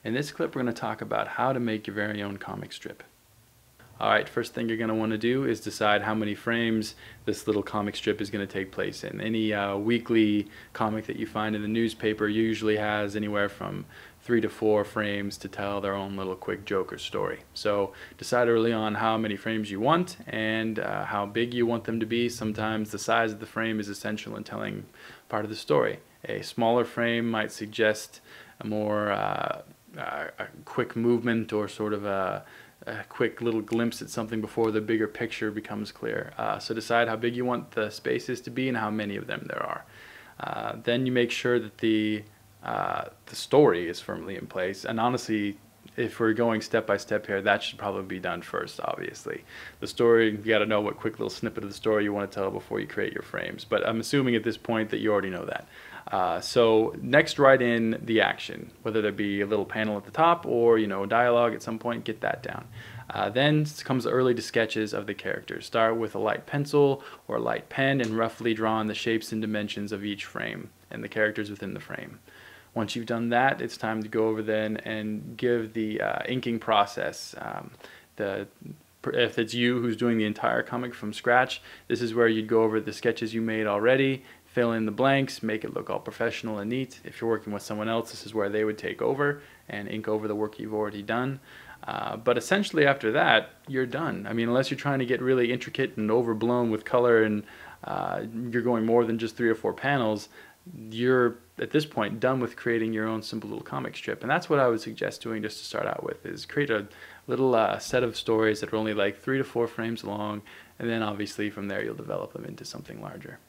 In this clip, we're going to talk about how to make your very own comic strip. Alright, first thing you're going to want to do is decide how many frames this little comic strip is going to take place in. Any weekly comic that you find in the newspaper usually has anywhere from 3 to 4 frames to tell their own little quick joke or story. So decide early on how many frames you want and how big you want them to be. Sometimes the size of the frame is essential in telling part of the story. A smaller frame might suggest a more a quick movement or sort of a quick little glimpse at something before the bigger picture becomes clear. So decide how big you want the spaces to be and how many of them there are. Then you make sure that the story is firmly in place. And honestly, if we're going step by step here, that should probably be done first, obviously. The story, you got to know what quick little snippet of the story you want to tell before you create your frames. But I'm assuming at this point that you already know that. So next, write in the action, whether there be a little panel at the top or, dialogue at some point, get that down. Then comes the early sketches of the characters. Start with a light pencil or a light pen and roughly draw on the shapes and dimensions of each frame and the characters within the frame. Once you've done that, it's time to go over then and give the inking process. If it's you who's doing the entire comic from scratch, this is where you'd go over the sketches you made already, fill in the blanks, make it look all professional and neat. If you're working with someone else, this is where they would take over and ink over the work you've already done. But essentially after that, you're done. I mean, unless you're trying to get really intricate and overblown with color and you're going more than just 3 or 4 panels, you're at this point done with creating your own simple little comic strip. And that's what I would suggest doing just to start out with, is create a little set of stories that are only like 3 to 4 frames long, and then obviously from there you'll develop them into something larger.